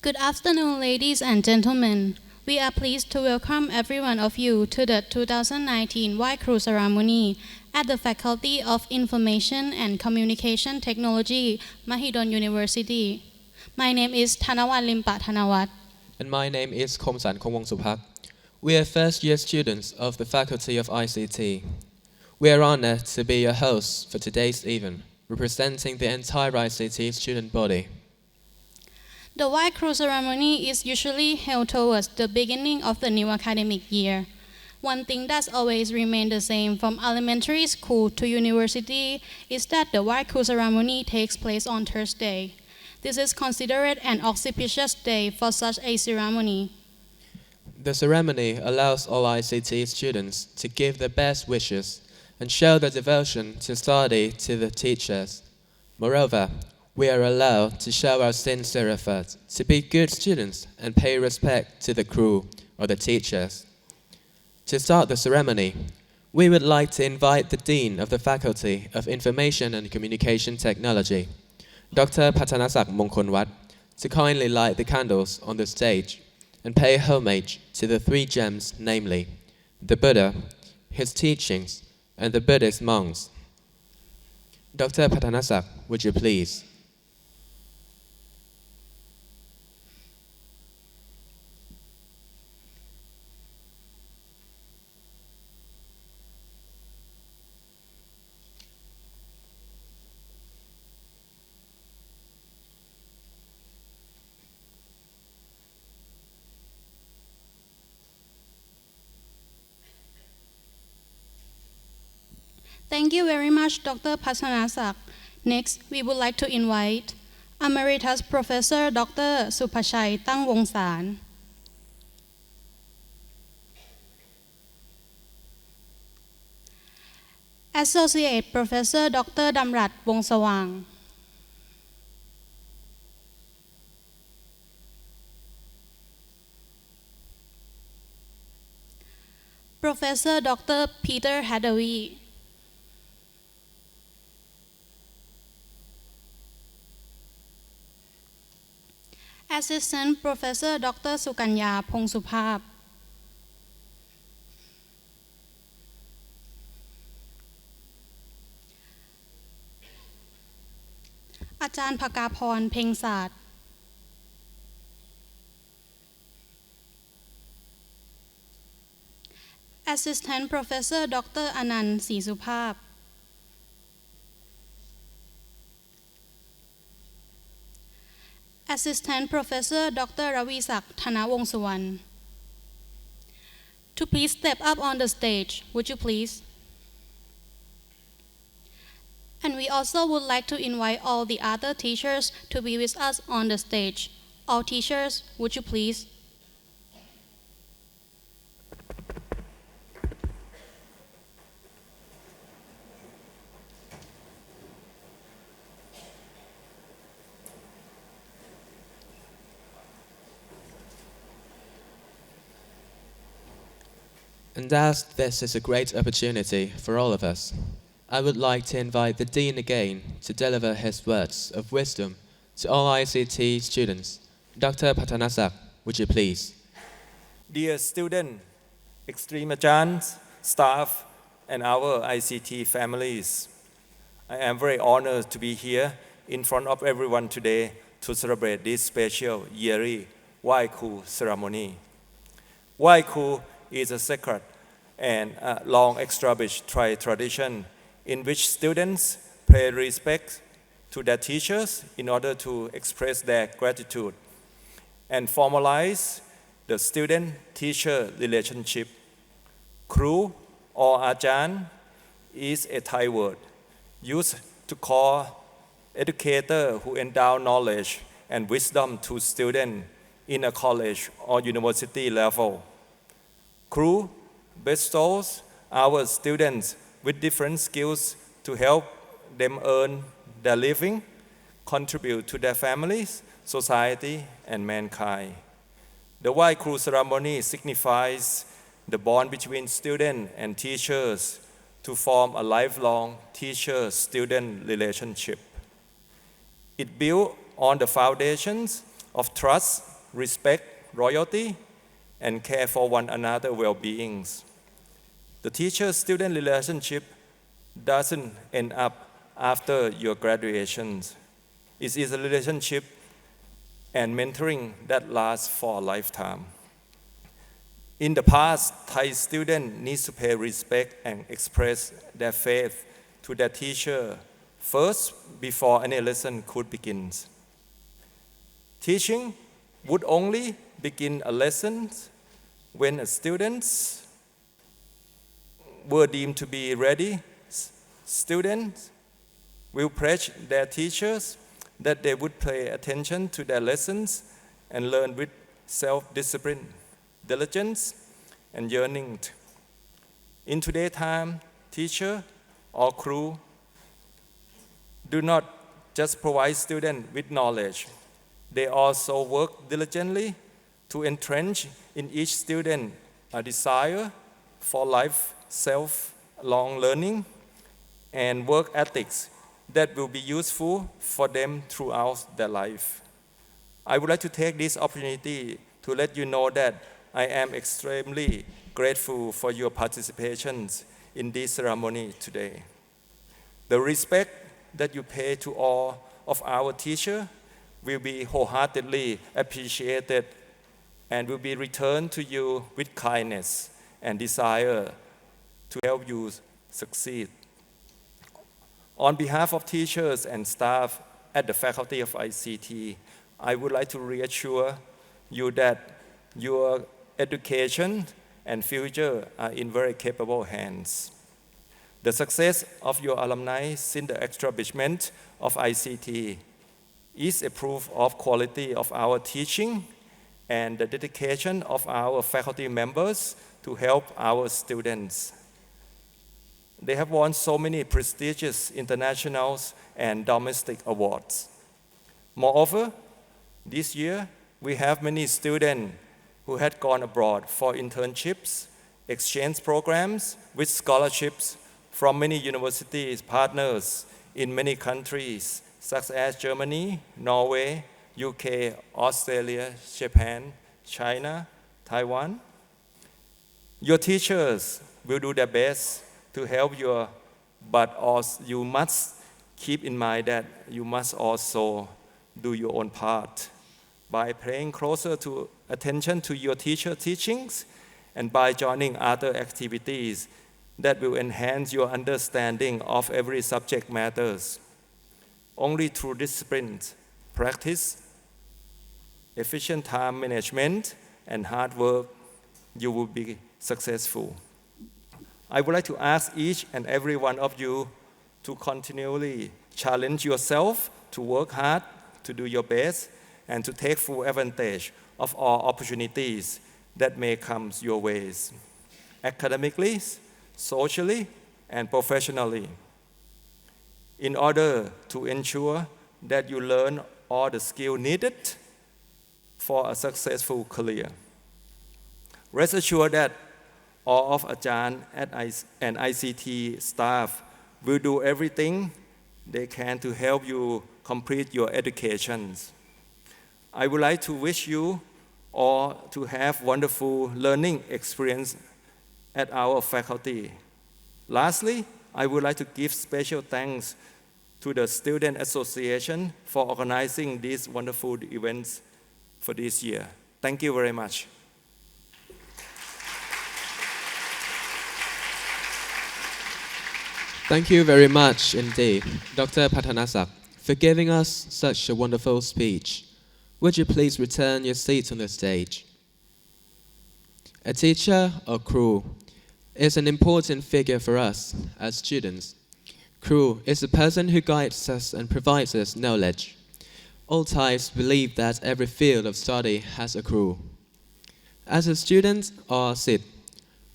Good afternoon, ladies and gentlemen. We are pleased to welcome every one of you to the 2019 White Crew Ceremony at the Faculty of Information and Communication Technology, Mahidol University. My name is Thanawan Limpa Thanawat. And my name is Khomsan Khongwong Supak. We are first-year students of the Faculty of ICT. We are honored to be your hosts for today's event, representing the entire ICT student body. The White Crew Ceremony is usually held towards the beginning of the new academic year. One thing that's always remained the same from elementary school to university is that the White Crew Ceremony takes place on Thursday. This is considered an auspicious day for such a ceremony. The ceremony allows all ICT students to give their best wishes and show their devotion to study to the teachers. Moreover, we are allowed to show our sincere effort to be good students and pay respect to the crew or the teachers. To start the ceremony, we would like to invite the Dean of the Faculty of Information and Communication Technology, Dr. Pathanasak Mongkonwat, to kindly light the candles on the stage and pay homage to the three gems, namely, the Buddha, his teachings, and the Buddhist monks. Dr. Pathanasak, would you please? Thank you very much, Dr. Pathanasak. Next, we would like to invite Emeritus Professor Dr. Supachai Tangwongsan, Associate Professor Dr. Damrat Wongsawang, Professor Dr. Peter Hadawi, Assistant Professor Dr. Sukanya Pongsuphap,อาจารย์ภกาพรเพ็งศาสตร์ Assistant Professor Dr. อนันต์ศรีสุภาพ Assistant Professor Dr. รวีศักดิ์ธนวงศ์สุวรรณ To please step up on the stage, would you please? And we also would like to invite all the other teachers to be with us on the stage. All teachers, would you please? And as this is a great opportunity for all of us, I would like to invite the Dean again to deliver his words of wisdom to all ICT students. Dr. Pathanasak, would you please? Dear student, extreme agents, staff, and our ICT families, I am very honored to be here in front of everyone today to celebrate this special yearly White Crew ceremony. White Crew is a sacred and long-established tradition in which students pay respect to their teachers in order to express their gratitude and formalize the student-teacher relationship. Kru or Ajan is a Thai word used to call educator who endow knowledge and wisdom to students in a college or university level. Kru bestows our students with different skills to help them earn their living, contribute to their families, society, and mankind. The White Crew ceremony signifies the bond between students and teachers to form a lifelong teacher-student relationship. It built on the foundations of trust, respect royalty, and care for one another's well-being. The teacher-student relationship doesn't end up after your graduation. It is a relationship and mentoring that lasts for a lifetime. In the past, Thai students need to pay respect and express their faith to their teacher first before any lesson could begin. Teaching would only begin a lesson when students were deemed to be ready. Students will pledge their teachers that they would pay attention to their lessons and learn with self-discipline, diligence, and yearning. In today's time, teacher or crew do not just provide students with knowledge. They also work diligently to entrench in each student a desire for life, self-long learning, and work ethics that will be useful for them throughout their life. I would like to take this opportunity to let you know that I am extremely grateful for your participation in this ceremony today. The respect that you pay to all of our teachers will be wholeheartedly appreciated and will be returned to you with kindness and desire to help you succeed. On behalf of teachers and staff at the Faculty of ICT, I would like to reassure you that your education and future are in very capable hands. The success of your alumni since the establishment of ICT is a proof of quality of our teaching and the dedication of our faculty members to help our students. They have won so many prestigious international and domestic awards. Moreover, this year, we have many students who had gone abroad for internships, exchange programs with scholarships from many universities partners in many countries, such as Germany, Norway, UK, Australia, Japan, China, Taiwan. Your teachers will do their best to help you, but also you must keep in mind that you must also do your own part by paying closer attention to your teacher teachings and by joining other activities that will enhance your understanding of every subject matters. Only through discipline, practice, efficient time management, and hard work, you will be successful. I would like to ask each and every one of you to continually challenge yourself to work hard, to do your best, and to take full advantage of all opportunities that may come your ways, academically, socially, and professionally, in order to ensure that you learn all the skills needed for a successful career. Rest assured that all of Ajahn and ICT staff will do everything they can to help you complete your educations. I would like to wish you all to have wonderful learning experience at our faculty. Lastly, I would like to give special thanks to the Student Association for organizing these wonderful events for this year. Thank you very much. Thank you very much indeed, Dr. Pathanasak, for giving us such a wonderful speech. Would you please return your seats on the stage? A teacher or crew is an important figure for us as students. Crew is the person who guides us and provides us knowledge. All Thais believe that every field of study has a crew. As a student or Sid,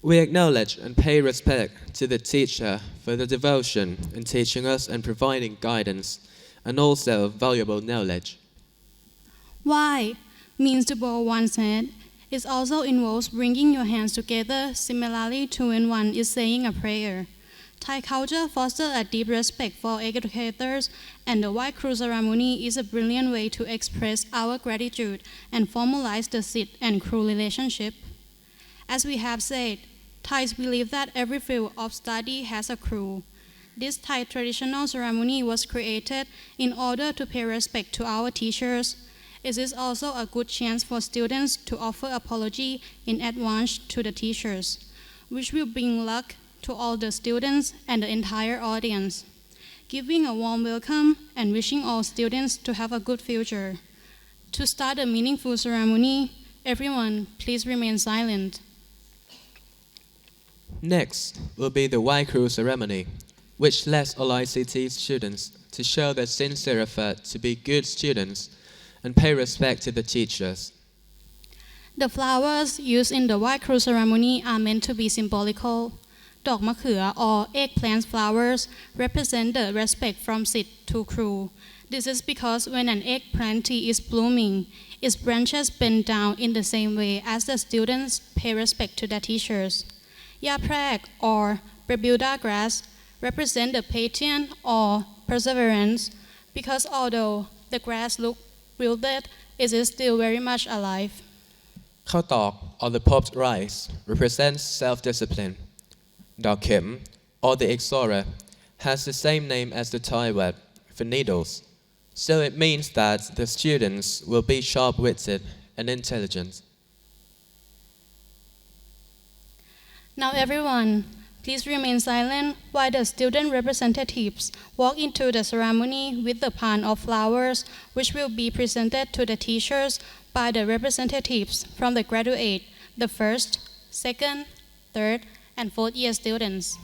we acknowledge and pay respect to the teacher for the devotion in teaching us and providing guidance and also valuable knowledge. Why means to bow one's head. It also involves bringing your hands together similarly to when one is saying a prayer. Thai culture fosters a deep respect for educators, and the White Cross ceremony is a brilliant way to express our gratitude and formalize the Sit and crew relationship. As we have said, Thais believe that every field of study has a crew. This Thai traditional ceremony was created in order to pay respect to our teachers. It is also a good chance for students to offer apology in advance to the teachers, which will bring luck to all the students and the entire audience, giving a warm welcome and wishing all students to have a good future. To start a meaningful ceremony, everyone please remain silent. Next will be the Y Crew ceremony, which lets all ICT students to show their sincere effort to be good students and pay respect to the teachers. The flowers used in the White Cross ceremony are meant to be symbolical. ดอกมะเขือ or eggplant flowers represent the respect from Sit to crew. This is because when an eggplant tree is blooming, its branches bend down in the same way as the students pay respect to their teachers. หญ้าแพรก or Bermuda grass represent the patience or perseverance because although the grass looks wilted, it is still very much alive. ข้าวตอก or the popped rice represents self-discipline. ดอกเข็ม or the ixora has the same name as the Thai word for needles, so it means that the students will be sharp-witted and intelligent. Now everyone, please remain silent while the student representatives walk into the ceremony with the pan of flowers, which will be presented to the teachers by the representatives from the graduate, the first, second, third, and fourth year students.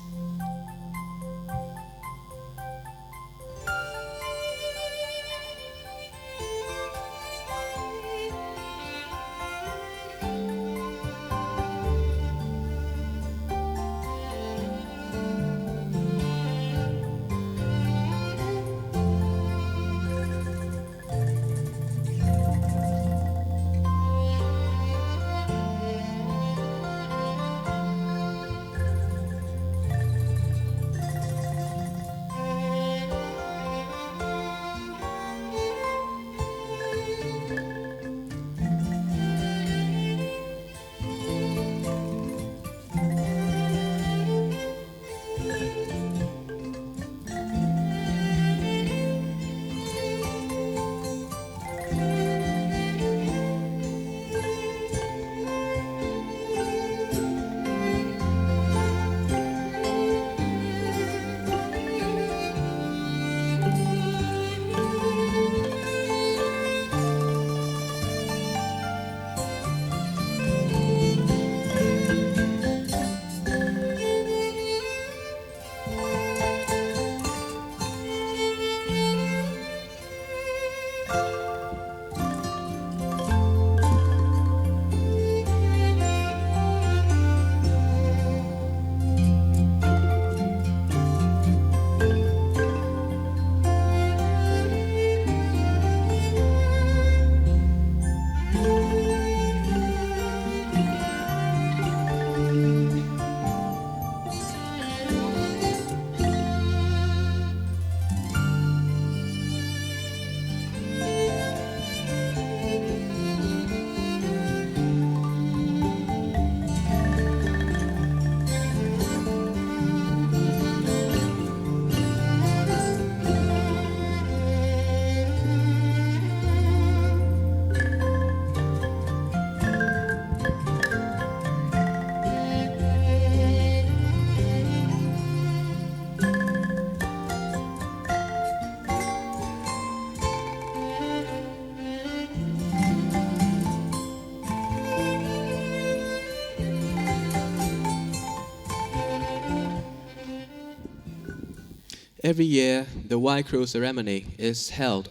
Every year, the Y Crew ceremony is held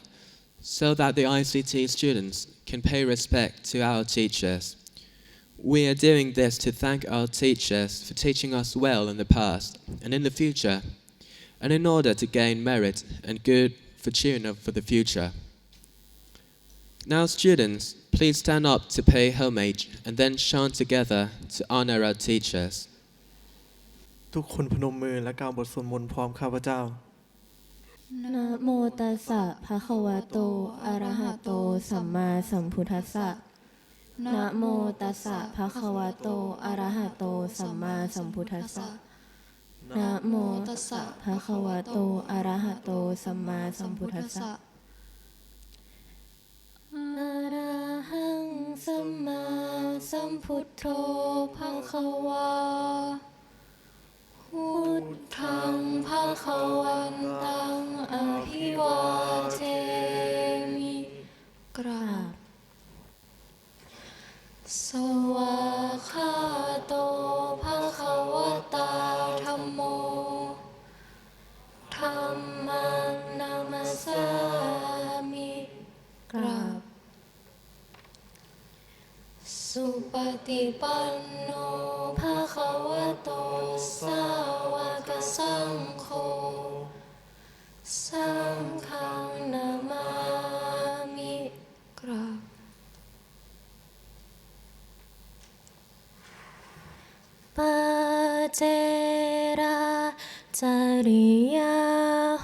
so that the ICT students can pay respect to our teachers. We are doing this to thank our teachers for teaching us well in the past and in the future, and in order to gain merit and good fortune for the future. Now, students, please stand up to pay homage and then chant together to honor our teachers. ทุกคนพนมมือและกล่าวบทสวดมนต์พร้อมข้าพเจ้านะโมตัสสะภะคะวะโตอะระหะโตสัมมาสัมพุทธัสสะนะโมตัสสะภะคะวะโตอะระหะโตสัมมาสัมพุทธัสสะนะโมตัสสะภะคะวะโตอะระหะโตสัมมาสัมพุทธัสสะอะระหังสัมมาสัมพุทโธภะคะวาพุทธังภะคะวันตังอภิวาเทมิกราบสวากขาโตภะคะวะตาธัมโมธัมมังนามัสสามิกราบสุปฏิปันโนภะคะวะโตสาวกสังโฆสังฆังนามามิกราบปาเจราจาริยา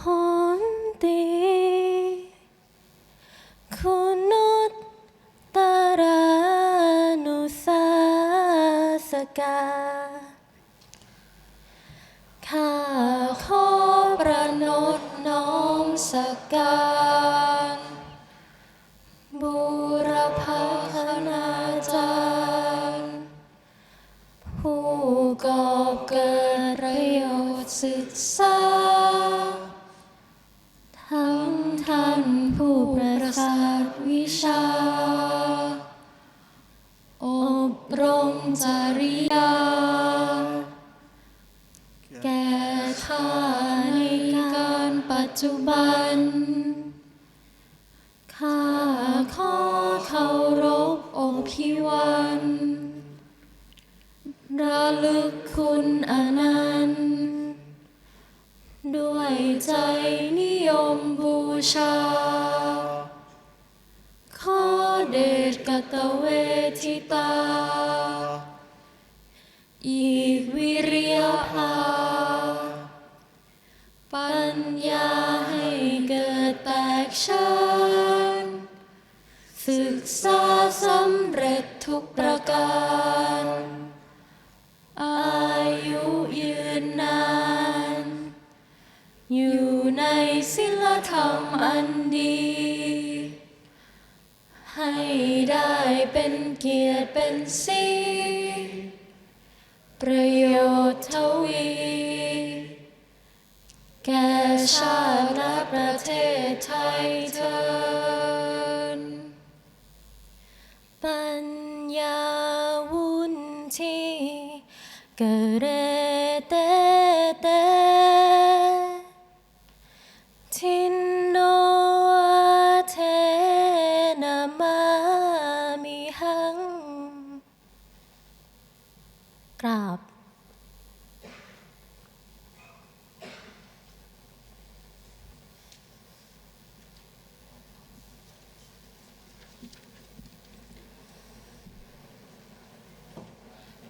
หนติคุณุตตรานุสาสกาข้าขอประนตน้อมสักการบูรพคณาจารย์ผู้ก่อเกิดประโยชน์ศึกษาทั้งท่านผู้ประสาทวิชาอบรมจริยาแก่ข้าในการปัจจุบันข้าขอเคารพองค์พิวันระลึกคุณอนันต์ด้วยใจนิยมบูชาขอเดชกตเวทิตาอีกวิริยภาปัญญาให้เกิดแตกฉานศึกษาสำเร็จทุกประการอายุยืนนานอยู่ในศีลธรรมอันดีให้ได้เป็นเกียรติเป็นสีประโยชน์ทวีแก่ชาติและประเทศไทยเถิดปัญญาวุฒิกะเรเตเตทินโนเทนะมามิหังกราบ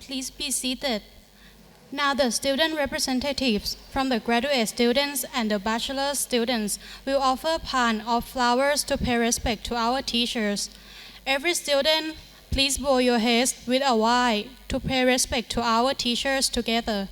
Please be seated. Now the student representatives from the graduate students and the bachelor students will offer pan of flowers to pay respect to our teachers. Every student, please bow your heads with a Y to pay respect to our teachers together.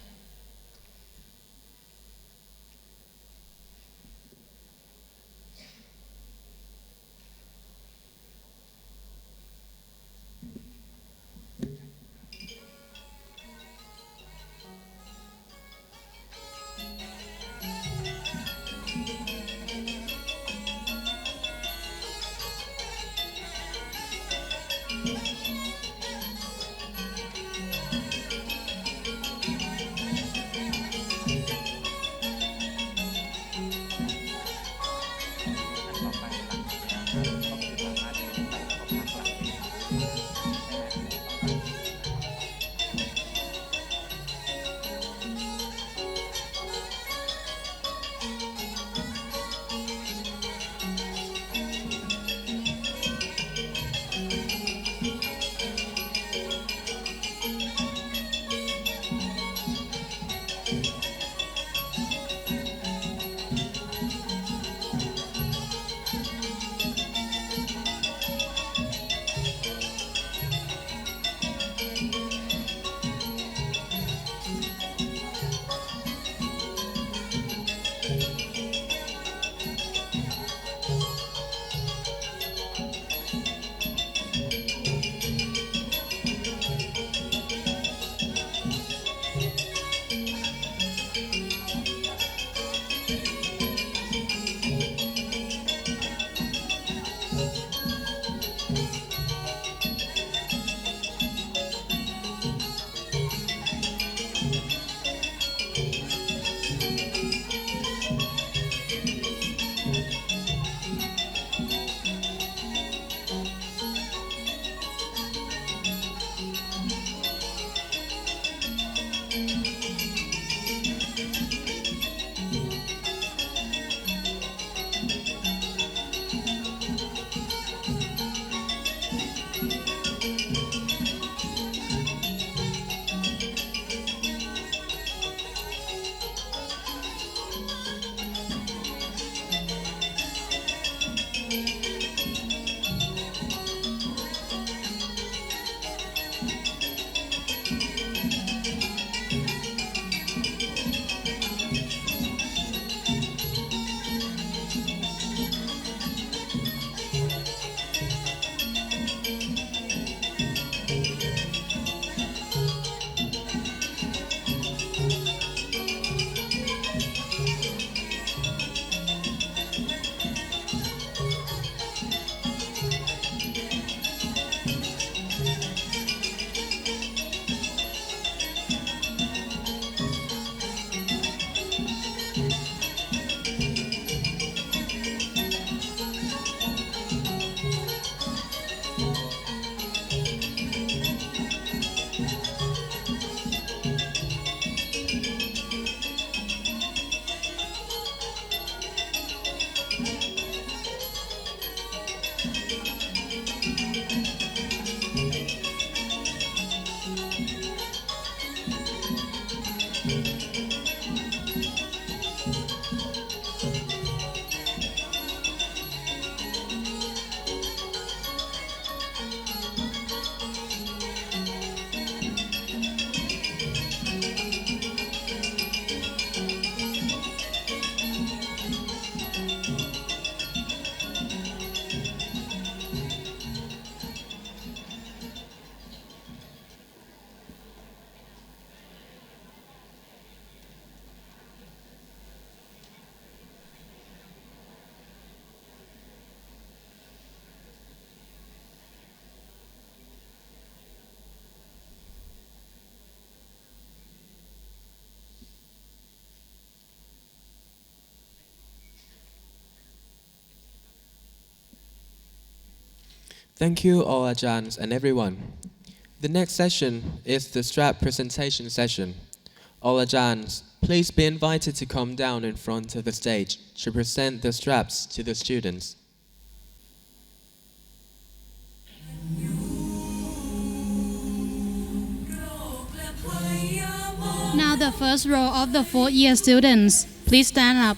Thank you all Ajahns and everyone. The next session is the strap presentation session. All Ajahns, please be invited to come down in front of the stage to present the straps to the students. Now the first row of the fourth year students, please stand up.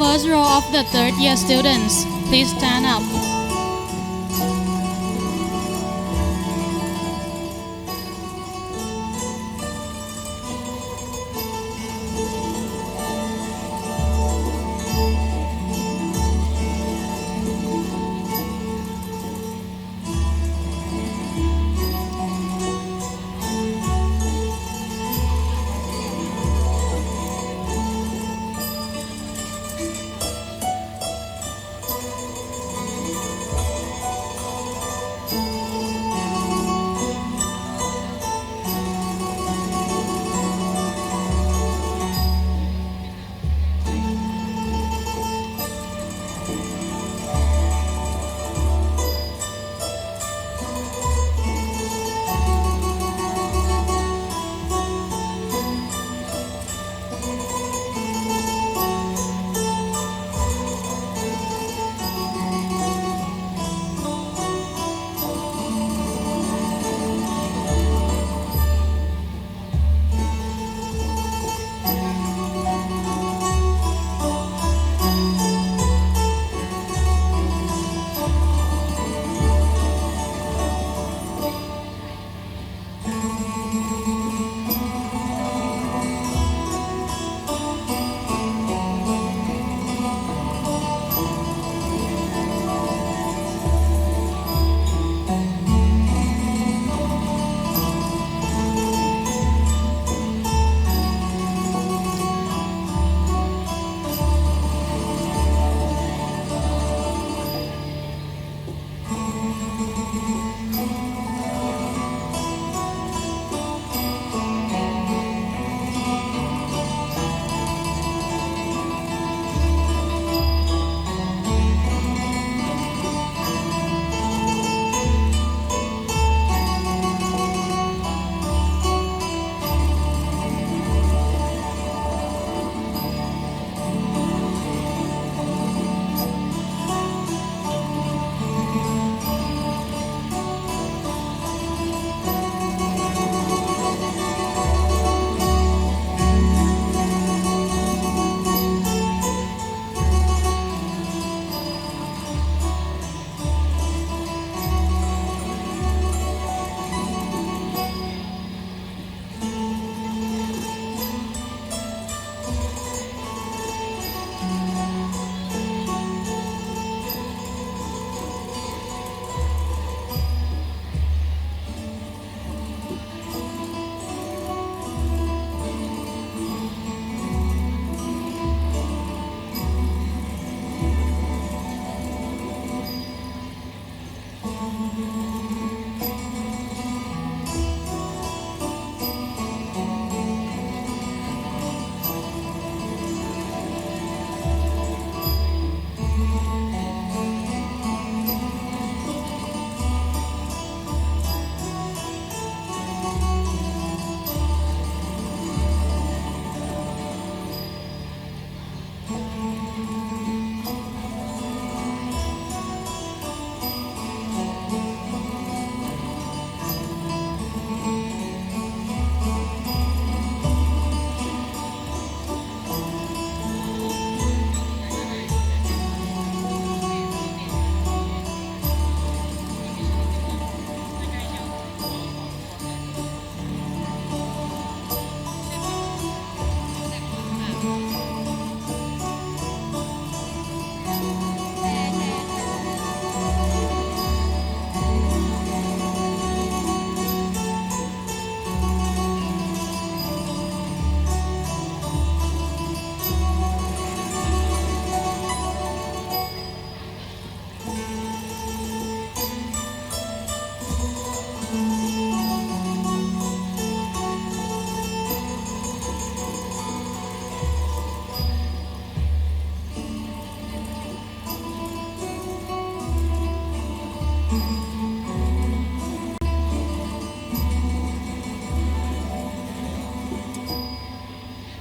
first row of the third year students, please stand up.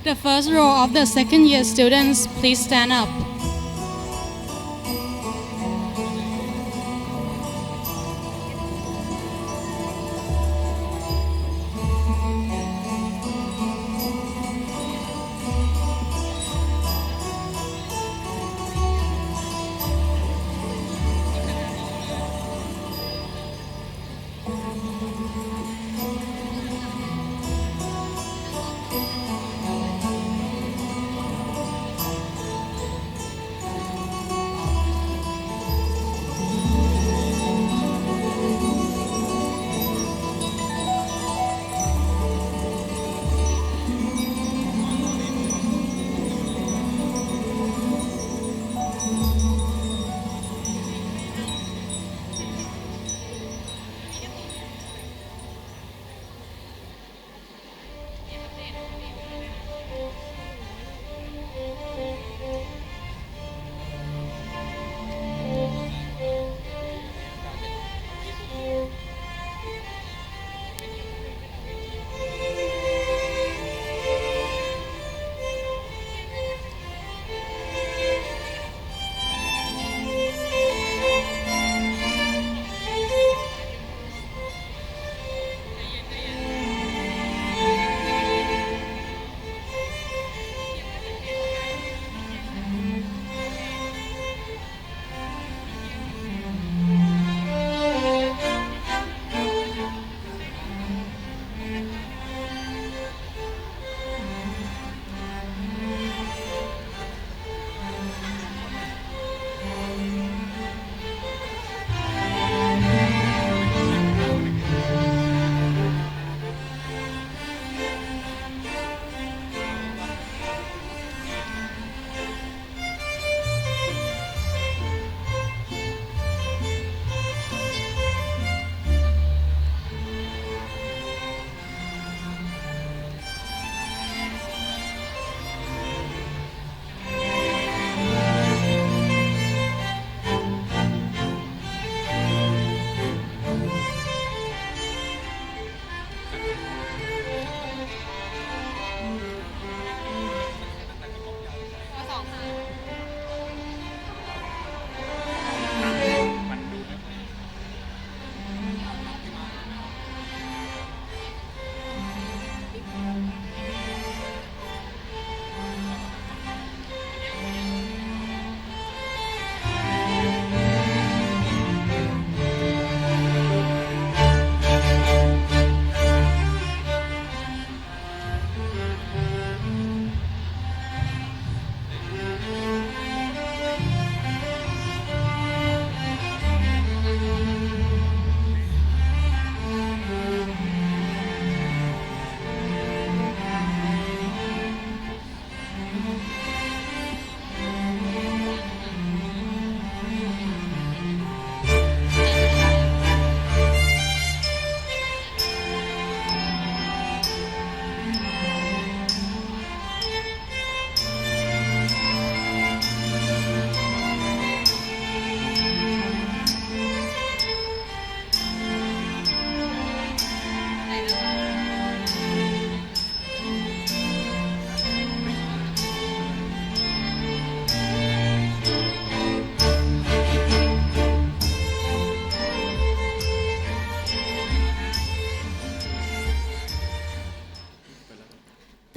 The first row of the second year students, please stand up.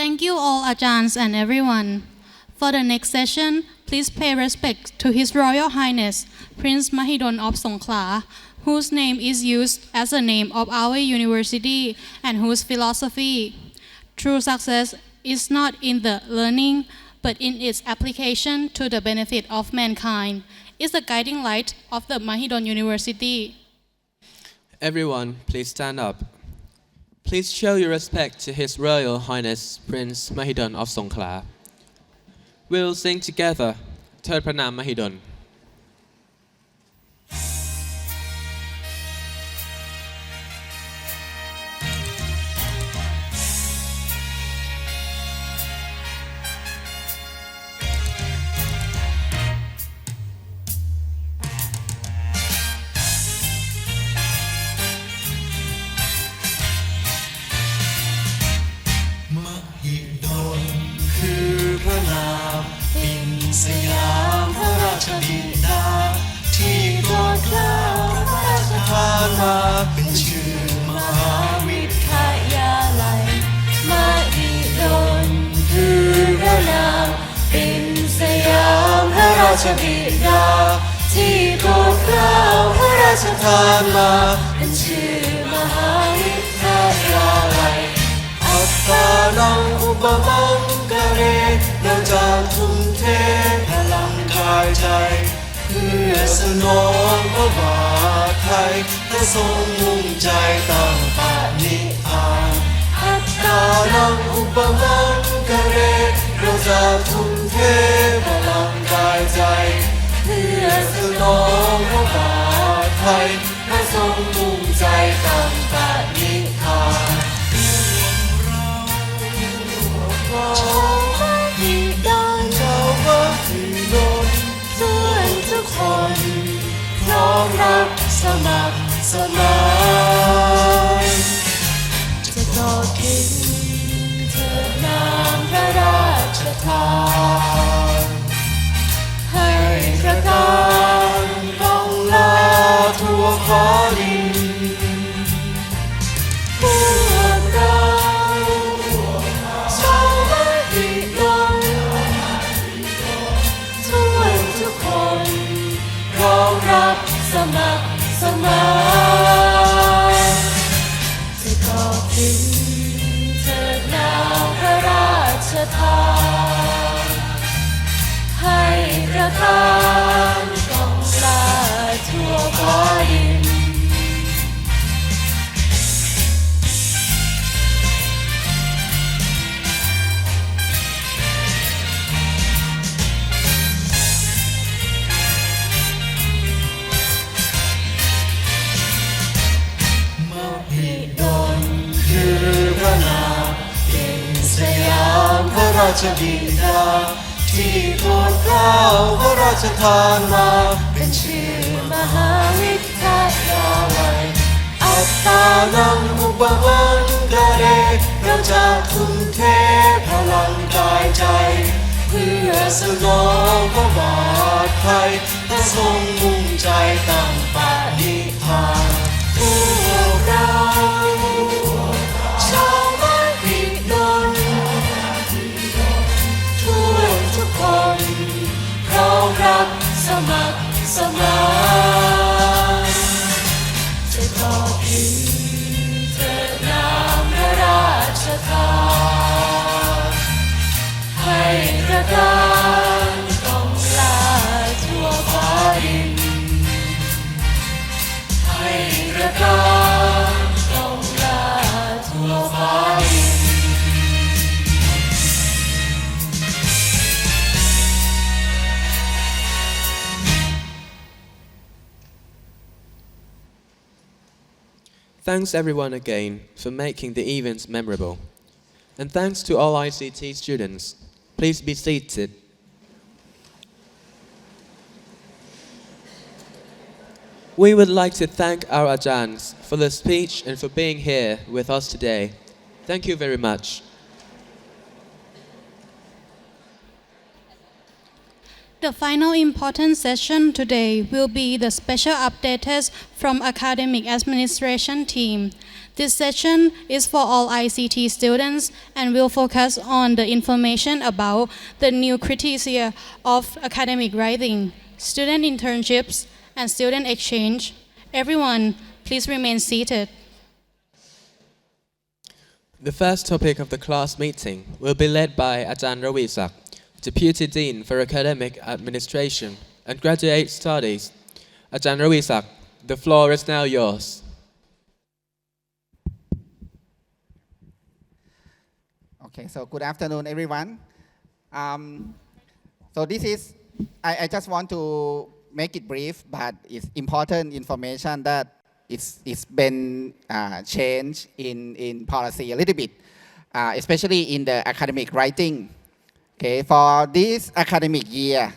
Thank you all Ajahns and everyone. For the next session, please pay respect to His Royal Highness Prince Mahidol of Songkhla, whose name is used as the name of our university and whose philosophy. True success is not in the learning, but in its application to the benefit of mankind, is the guiding light of the Mahidol University. Everyone, please stand up. Please show your respect to His Royal Highness Prince Mahidol of Songkhla. We'll sing together, Third Pranam Mahidol. Thanks everyone again for making the event memorable. And thanks to all ICT students. Please be seated. We would like to thank our Ajahns for the speech and for being here with us today. Thank you very much. The final important session today will be the special updates from Academic Administration team. This session is for all ICT students and will focus on the information about the new criteria of academic writing, student internships, and student exchange. Everyone, please remain seated. The first topic of the class meeting will be led by Ajahn Ravisak, Deputy Dean for Academic Administration and Graduate Studies. Ajahn Ravisak, the floor is now yours. Okay, so good afternoon, everyone. So this is, I just want to make it brief, but it's important information that it's been changed in policy a little bit, especially in the academic writing. Okay, for this academic year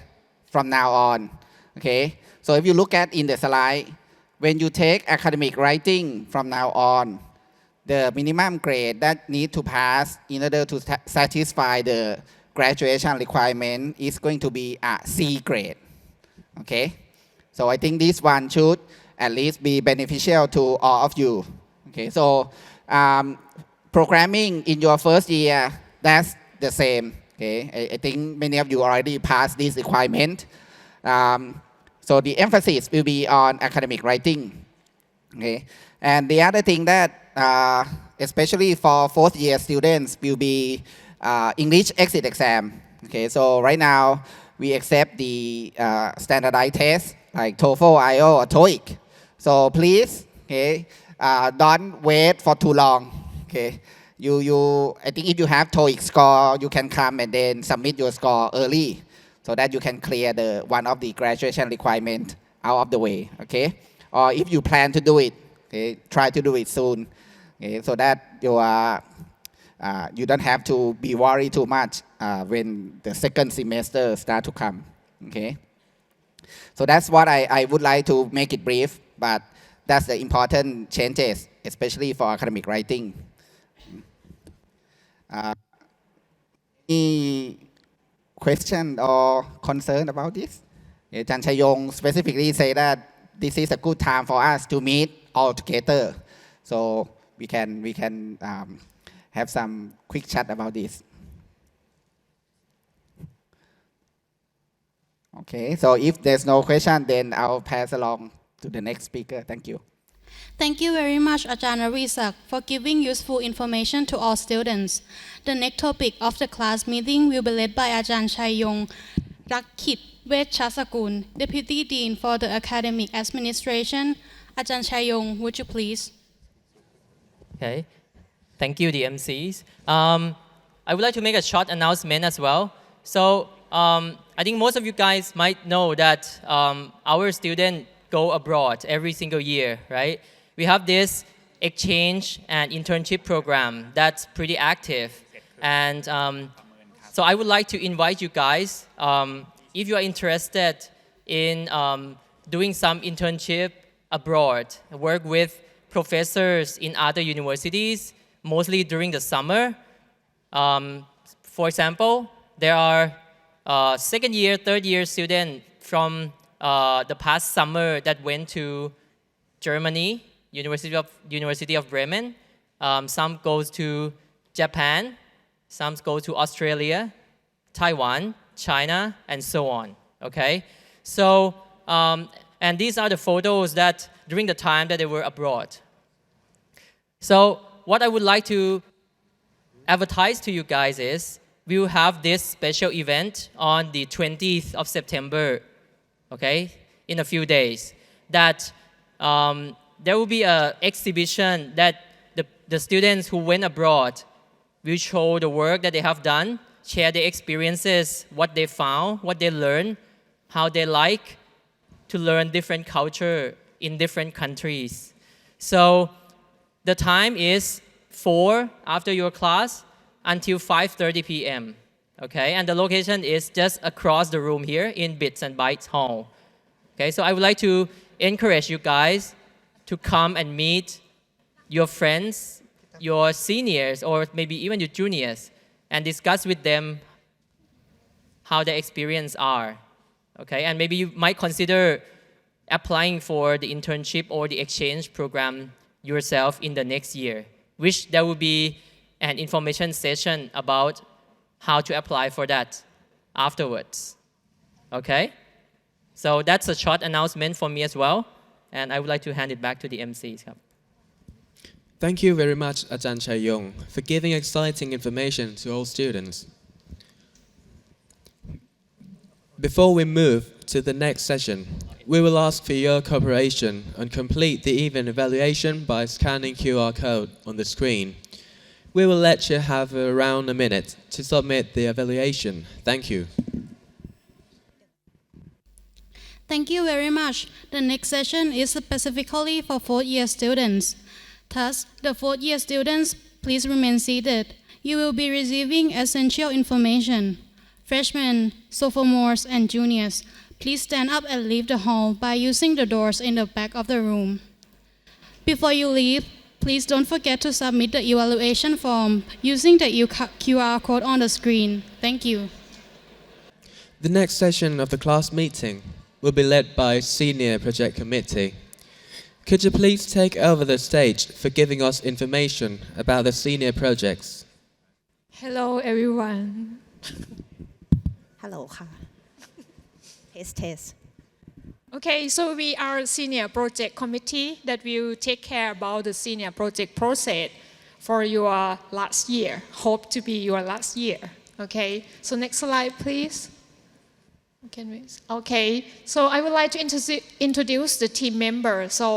from now on, okay, so if you look at in the slide, when you take academic writing from now on, the minimum grade that need to pass in order to satisfy the graduation requirement is going to be a C grade, okay? So I think this one should at least be beneficial to all of you, okay? So programming in your first year, that's the same, okay? I think many of you already passed this requirement. So the emphasis will be on academic writing, okay? And the other thing that especially for fourth year students will be English exit exam. Okay, so right now we accept the standardized tests like TOEFL, IELTS, or TOEIC. So please, okay, don't wait for too long. Okay, I think if you have TOEIC score, you can come and then submit your score early, so that you can clear the one of the graduation requirement out of the way. Okay, or if you plan to do it, okay, try to do it soon. Okay, so that you don't have to be worried too much when the second semester start to come. Okay, so that's what I would like to make it brief, but that's the important changes, especially for academic writing. Any question or concern about this? Ajahn Chayong specifically say that this is a good time for us to meet all together, so we can have some quick chat about this. Okay, so if there's no question, then I'll pass along to the next speaker. Thank you. Thank you very much, Ajahn Ravisak, for giving useful information to all students. The next topic of the class meeting will be led by Ajahn Chayong Rakhit Vechasakul, Deputy Dean for the Academic Administration. Ajahn Chayong, would you please? Okay, thank you, the MCs. I would like to make a short announcement as well. So I think most of you guys might know that our students go abroad every single year, right? We have this exchange and internship program that's pretty active. And so I would like to invite you guys, if you are interested in doing some internship abroad, work with professors in other universities, mostly during the summer. For example, there are second year, third year students from the past summer that went to Germany, University of Bremen. Some goes to Japan, some go to Australia, Taiwan, China, and so on. Okay, so and these are the photos that during the time that they were abroad. So what I would like to advertise to you guys is we will have this special event on the 20th of September, okay, in a few days. That there will be an exhibition that the students who went abroad will show the work that they have done, share their experiences, what they found, what they learned, how they like to learn different culture in different countries. So the time is 4 after your class until 5:30 p.m. Okay, and the location is just across the room here in Bits and Bytes Hall. Okay, so I would like to encourage you guys to come and meet your friends, your seniors, or maybe even your juniors, and discuss with them how their experience are. Okay, and maybe you might consider applying for the internship or the exchange program yourself in the next year, which there will be an information session about how to apply for that afterwards. Okay? So that's a short announcement for me as well, and I would like to hand it back to the MCs. Thank you very much, Ajahn Chaiyong, for giving exciting information to all students. Before we move to the next session, we will ask for your cooperation and complete the event evaluation by scanning QR code on the screen. We will let you have around a minute to submit the evaluation. Thank you. Thank you very much. The next session is specifically for fourth-year students. Thus, the fourth-year students, please remain seated. You will be receiving essential information. Freshmen, sophomores, and juniors, please stand up and leave the hall by using the doors in the back of the room. Before you leave, please don't forget to submit the evaluation form using the QR code on the screen. Thank you. The next session of the class meeting will be led by Senior Project Committee. Could you please take over the stage for giving us information about the senior projects? Hello, everyone. Hello ค่ะ test Okay, so we are a senior project committee that will take care about the senior project process for your last year. Hope to be your last year. Okay, so next slide, please. Okay, so I would like to introduce the team members. So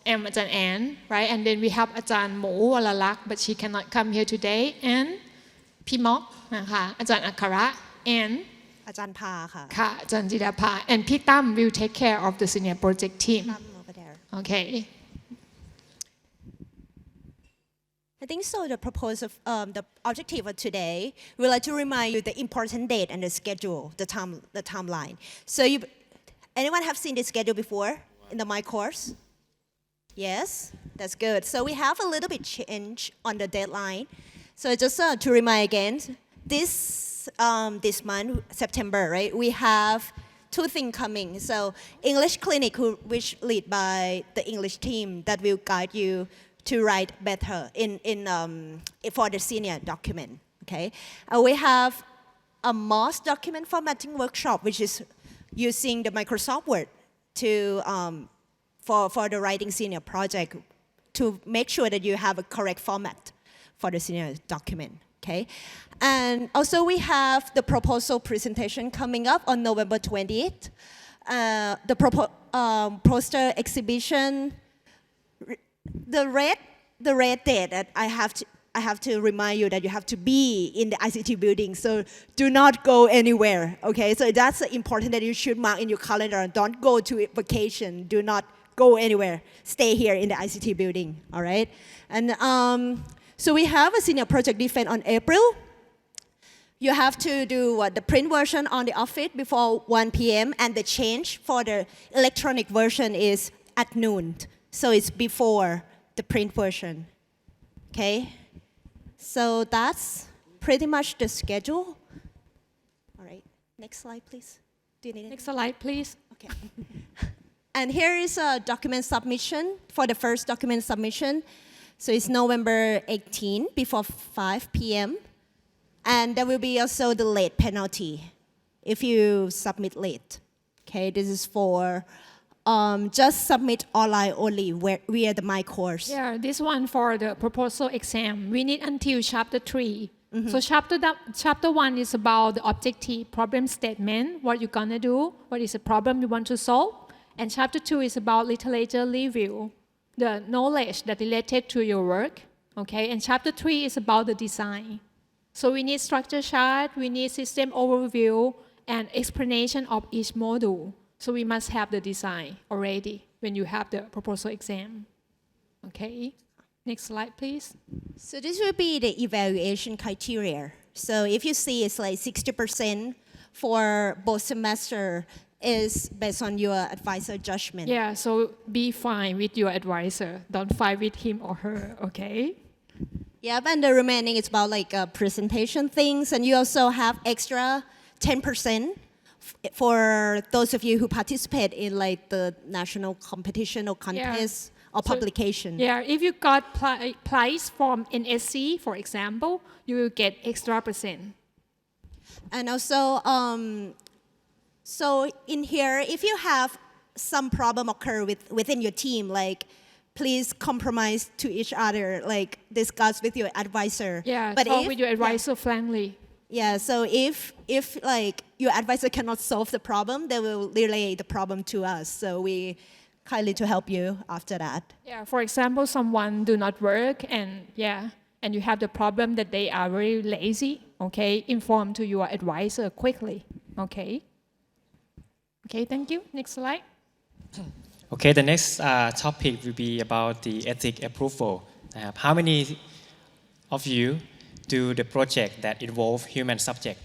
I'm Ajahn Ann, right? And then we have Ajahn Mo Walalak, but she cannot come here today. And Pimok, Ajahn Akara, and อาจารย์พาค่ะ ค่ะอาจารย์จิดาภา and พี่ตั้ม will take care of the senior project team. over there Okay. I think so the objective of today we would like to remind you the important date and the schedule the timeline. So anyone have seen the schedule before in the my course? Yes, that's good. So we have a little bit change on the deadline. So just to remind again, this month, September, right? We have two things coming. So English clinic, which lead by the English team that will guide you to write better for the senior document. Okay, we have a MOS document formatting workshop, which is using the Microsoft Word to for the writing senior project to make sure that you have a correct format for the senior document. Okay, and also we have the proposal presentation coming up on November 20th. The poster exhibition. The red date that I have to remind you that you have to be in the ICT building. So do not go anywhere. Okay, so that's important that you should mark in your calendar. Don't go to vacation. Do not go anywhere. Stay here in the ICT building. All right, and so we have a senior project defense on April. You have to do the print version on the office before 1 p.m. and the change for the electronic version is at noon. So it's before the print version. Okay? So that's pretty much the schedule. All right. Next slide, please. Do you need it? Next slide, please. Okay. And here is a document submission for the first document submission. So it's November 18 before 5 p.m. And there will be also the late penalty if you submit late. Okay, this is for just submit online only via the My Course. Yeah, this one for the proposal exam. We need until chapter 3. So chapter 1 is about the objective problem statement, what you're gonna do, what is the problem you want to solve. And chapter 2 is about literature review, the knowledge that related to your work. Okay, and chapter 3 is about the design. So we need structure chart, we need system overview, and explanation of each module. So we must have the design already when you have the proposal exam. Okay, next slide, please. So this will be the evaluation criteria. So if you see it's like 60% for both semester is based on your advisor judgment. Yeah, so be fine with your advisor. Don't fight with him or her, okay? Yep, and the remaining is about like presentation things, and you also have extra 10% for those of you who participate in like the national competition or contest or So- publication. Yeah, if you got prize from NSC, for example, you will get extra %. And also, so in here, if you have some problem occur within your team, like please compromise to each other, like discuss with your advisor. Yeah, but talk if, with your advisor frankly. Yeah, so if like your advisor cannot solve the problem, they will relay the problem to us. So we kindly to help you after that. Yeah, for example, someone do not work and and you have the problem that they are very lazy, okay, inform to your advisor quickly, okay? Okay, thank you. Next slide. Okay, the next topic will be about the ethic approval. How many of you do the project that involve human subject?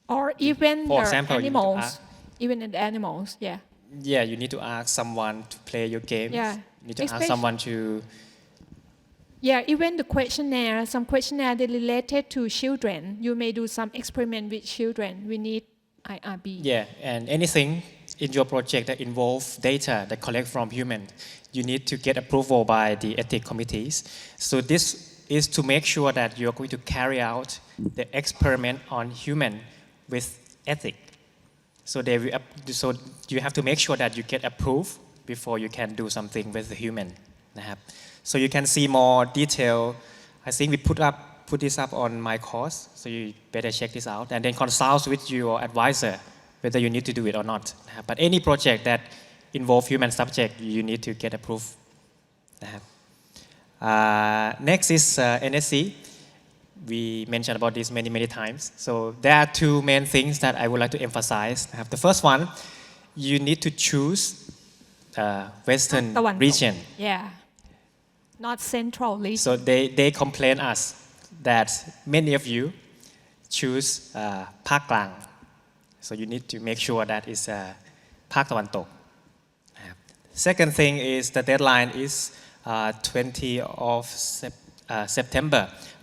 Or even For the example, you need to animals, ask- even in the animals, yeah. Yeah, you need to ask someone to play your games. Yeah. You need to ask Especially- someone to. Yeah, even the questionnaire, some questionnaire that related to children, you may do some experiment with children. We need IRB. Yeah, and anything in your project that involve data that collect from human, you need to get approval by the ethic committees. So this is to make sure that you're going to carry out the experiment on human with ethic. So so you have to make sure that you get approved before you can do something with the human. So you can see more detail. I think we put this up on my course, so you better check this out and then consult with your advisor whether you need to do it or not. But any project that involve human subject, you need to get approved. Next is NSC. We mentioned about this many times. So there are two main things that I would like to emphasize. The first one, you need to choose Western ตะวันตก region. Yeah. Not central region. So they complain us that many of you choose ภาคกลาง So you need to make sure that it's ภาคตะวันตก Second thing is the deadline is 20 of September.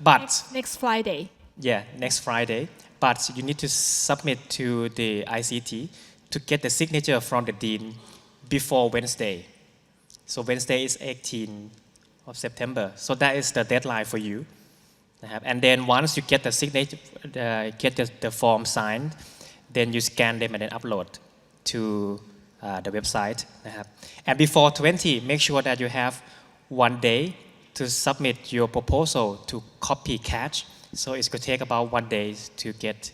But Next Friday. yeah, next Friday. But you need to submit to the ICT to get the signature from the dean before Wednesday. So Wednesday is 18 of September. So that is the deadline for you. And then once you get the signature, get the form signed, then you scan them and then upload to the website. And before 20, make sure that you have 1 day to submit your proposal to copy catch. So it's going to take about 1 day to get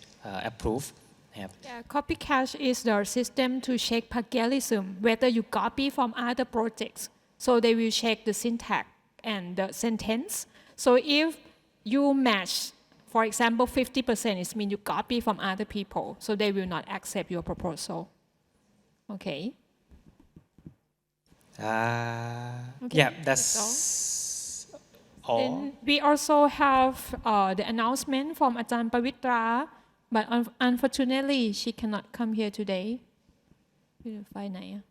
approved. Yeah, copy cache is the system to check plagiarism, whether you copy from other projects. So they will check the syntax and the sentence. So if you match, for example, 50%, it means you copy from other people. So they will not accept your proposal. Okay. Okay, Yeah, that's all. Then we also have the announcement from Ajahn Pavitra, but unfortunately she cannot come here today. ไปไหนอะ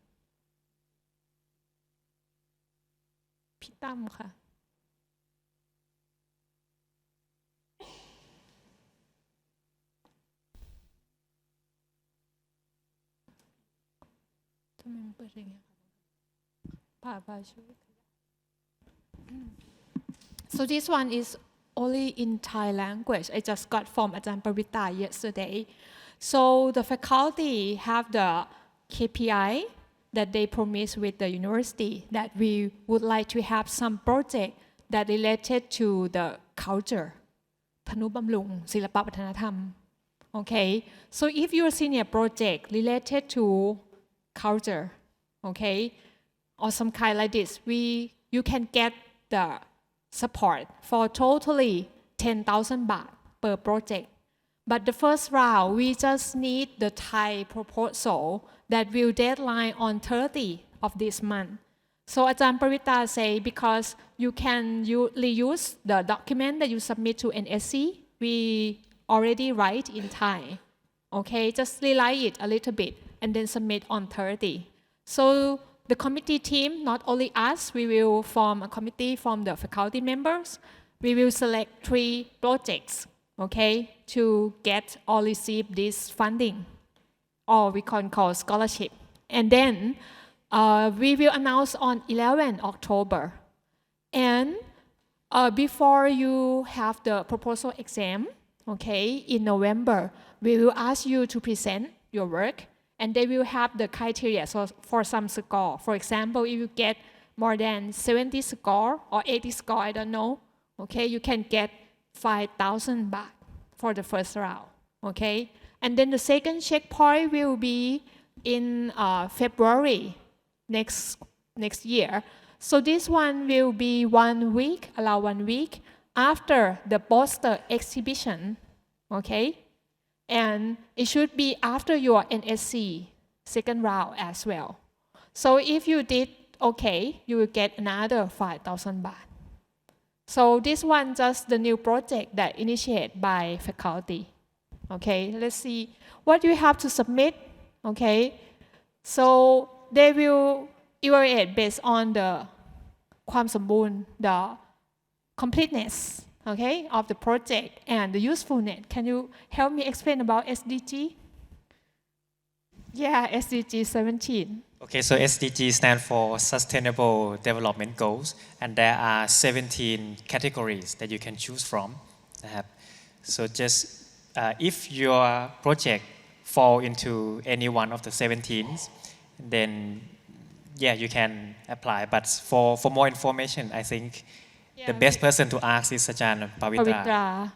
พี่ตั้มค่ะ ทำไมมันเปิดอย่างเงี้ยพาช่วย So this one is only in Thai language. I just got from Ajahn Pavitra yesterday. So the faculty have the KPI that they promise with the university that we would like to have some project that related to the culture ธนุบำรุงศิลปวัฒนธรรม Okay, so if your senior project related to culture, okay, or some kind like this, you can get the support for totally 10,000 baht per project. But the first round, we just need the Thai proposal that will deadline on 30 of this month. So Ajahn Parita say because you can reuse the document that you submit to NSC, we already write in Thai. Okay, just rewrite it a little bit and then submit on 30. So the committee team, not only us, we will form a committee from the faculty members. We will select 3 projects, okay, to get or receive this funding. or we can call scholarship. And then we will announce on 11 October. And before you have the proposal exam, okay, in November, we will ask you to present your work, and they will have the criteria for some score. For example, if you get more than 70 score or 80 score, I don't know, okay, you can get 5,000 baht for the first round, okay? And then the second checkpoint will be in February next year. So this one will be 1 week, allow 1 week after the poster exhibition, okay? And it should be after your NSC second round as well. So if you did okay, you will get another 5,000 baht. So this one just the new project that initiated by faculty. Okay, let's see what you have to submit. Okay, so they will evaluate based on the ความสมบูรณ์ the completeness, okay, of the project and the usefulness. Can you help me explain about SDG? Yeah, SDG 17. Okay, so SDG stands for Sustainable Development Goals, and there are 17 categories that you can choose from. So just if your project fall into any one of the 17, then yeah, you can apply. But for more information, I think the best person to ask is Ajahn Pavitra.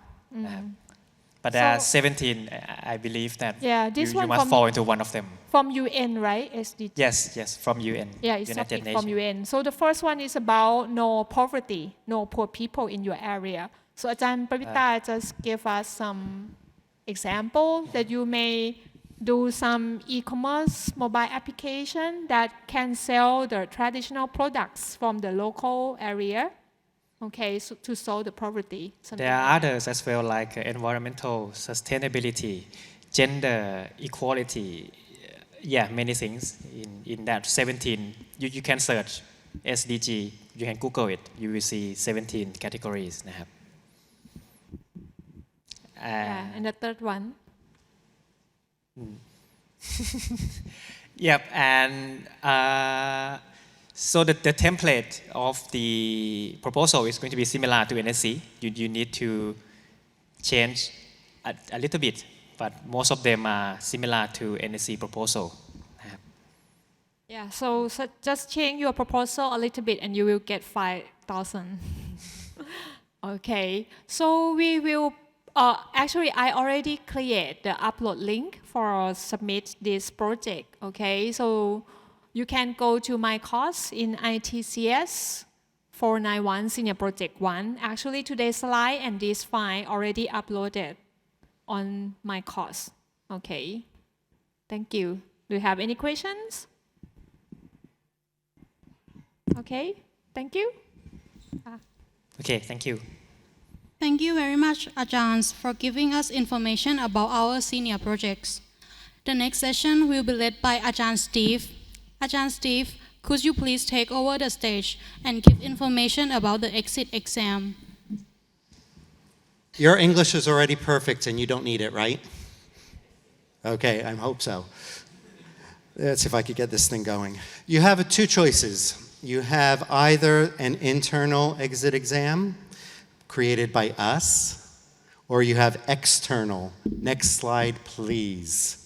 But there are 17, I believe that you must fall into one of them. From UN, right? SDG? Yes, from UN. Yeah, it's United something from UN. So the first one is about no poverty, no poor people in your area. So Ajahn Pavitra just gave us some example that you may do some e-commerce mobile application that can sell the traditional products from the local area. Okay, so to solve the poverty. There are others as well, like environmental sustainability, gender equality, many things in that 17. You can search SDG, you can Google it, you will see 17 categories. And the third one? Yep, and so the template of the proposal is going to be similar to NSC. You need to change a little bit, but most of them are similar to NSC proposal. Yeah, so just change your proposal a little bit and you will get 5,000. Okay, so we will, actually I already create the upload link for submit this project, okay? So you can go to my course in ITCS 491 Senior Project 1. Actually today's slide and this file already uploaded on my course, okay? Thank you. Do you have any questions? Okay, thank you. Okay, thank you. Thank you very much, Ajahn, for giving us information about our senior projects. The next session will be led by Ajahn Steve. Ajahn Steve, could you please take over the stage and give information about the exit exam? Your English is already perfect and you don't need it, right? Okay, I hope so. Let's see if I could get this thing going. You have two choices. You have either an internal exit exam created by us, or you have external. Next slide, please.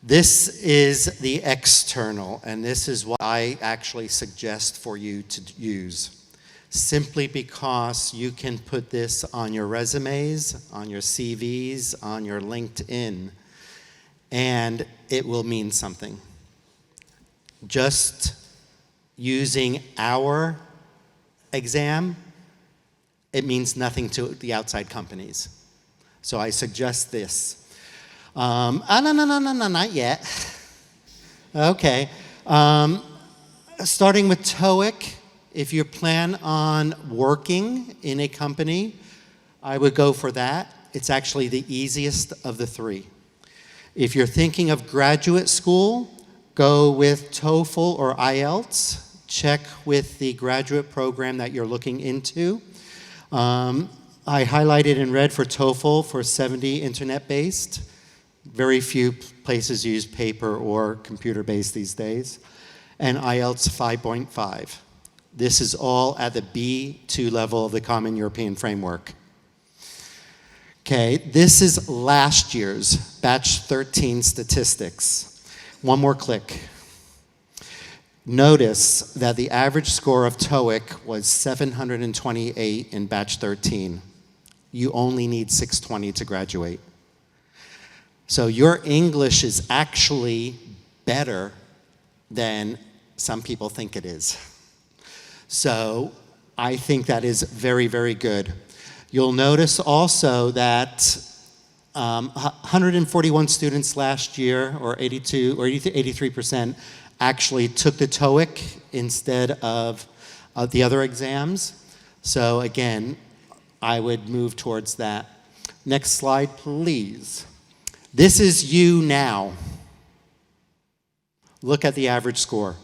This is the external, and this is what I actually suggest for you to use. Simply because you can put this on your resumes, on your CVs, on your LinkedIn, and it will mean something. Just using our exam, it means nothing to the outside companies. So I suggest this. No, not yet. Okay. Starting with TOEIC, if you plan on working in a company, I would go for that. It's actually the easiest of the three. If you're thinking of graduate school, go with TOEFL or IELTS. Check with the graduate program that you're looking into. I highlighted in red for TOEFL for 70 internet-based. Very few places use paper or computer-based these days. And IELTS 5.5. This is all at the B2 level of the Common European Framework. Okay, this is last year's batch 13 statistics. One more click. Notice that the average score of TOEIC was 728 in batch 13. You only need 620 to graduate. So your English is actually better than some people think it is. So I think that is very, very good. You'll notice also that 141 students last year, or 83%, actually took the TOEIC instead of the other exams. So again, I would move towards that. Next slide, please. This is you now. Look at the average score.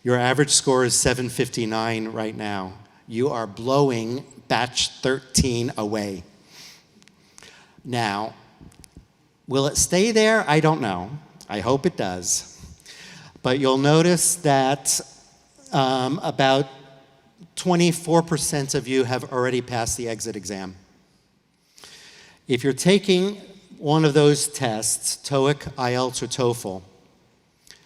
Your average score is 759 right now. You are blowing batch 13 away. Now, will it stay there? I don't know. I hope it does. But you'll notice that about 24% of you have already passed the exit exam. If you're taking one of those tests, TOEIC, IELTS, or TOEFL,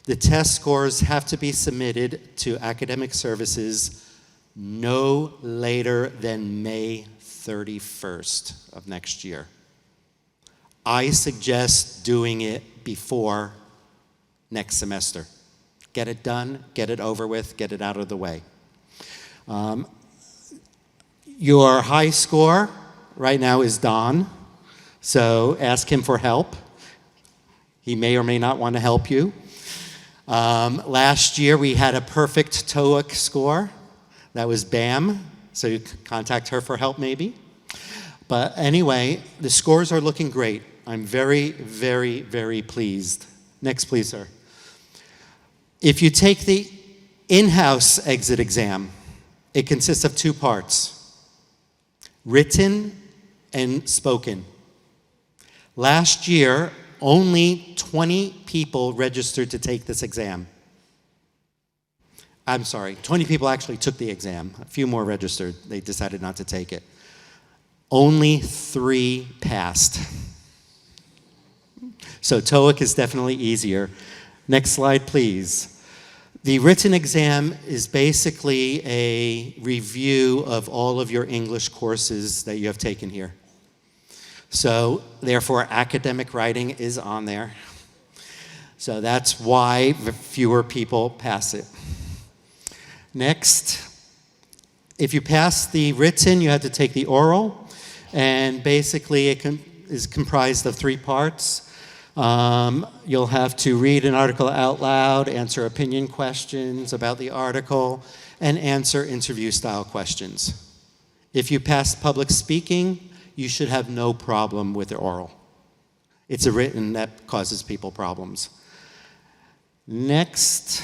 the test scores have to be submitted to academic services no later than May 31st of next year. I suggest doing it before next semester. Get it done, get it over with, get it out of the way. Your high score right now is Don, so ask him for help. He may or may not want to help you. Last year we had a perfect TOEIC score. That was Bam, so you contact her for help maybe. But anyway, the scores are looking great. I'm very, very, very pleased. Next, please, sir. If you take the in-house exit exam, it consists of two parts, written and spoken. Last year, only 20 people registered to take this exam. I'm sorry, 20 people actually took the exam. A few more registered. They decided not to take it. Only 3 passed. So TOEIC is definitely easier. Next slide, please. The written exam is basically a review of all of your English courses that you have taken here. So therefore, academic writing is on there. So that's why fewer people pass it. Next, if you pass the written, you have to take the oral. And basically, it is comprised of 3 parts. You'll have to read an article out loud, answer opinion questions about the article, and answer interview-style questions. If you pass public speaking, you should have no problem with the oral. It's a written that causes people problems. Next,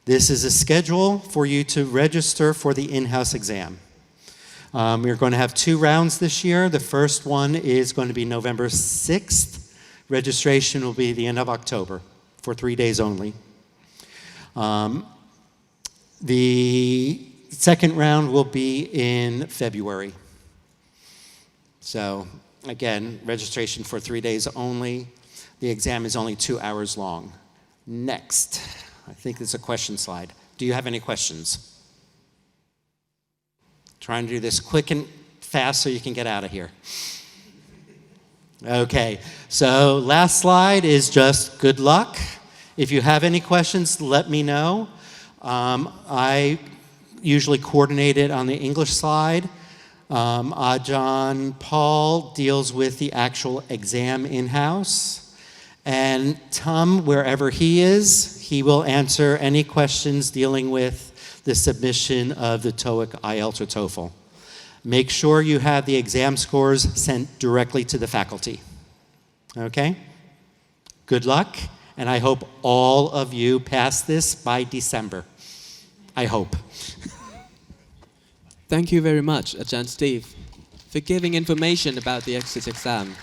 this is a schedule for you to register for the in-house exam. We're going to have 2 rounds this year. The first one is going to be November 6th. Registration will be the end of October for 3 days only. The second round will be in February. So again, registration for 3 days only. The exam is only 2 hours long. Next, I think it's a question slide. Do you have any questions? Trying to do this quick and fast so you can get out of here. Okay, so last slide is just good luck. If you have any questions, let me know. I usually coordinate it on the English side. Ajahn Paul deals with the actual exam in-house. And Tom, wherever he is, he will answer any questions dealing with the submission of the TOEIC, IELTS, or TOEFL. Make sure you have the exam scores sent directly to the faculty. Okay? Good luck, and I hope all of you pass this by December. I hope. Thank you very much, Ajahn Steve, for giving information about the exit exam.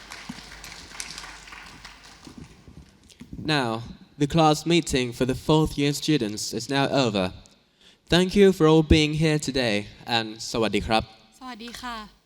Now, the class meeting for the 4th year students is now over. Thank you for all being here today and สวัสดีครับ สวัสดีค่ะ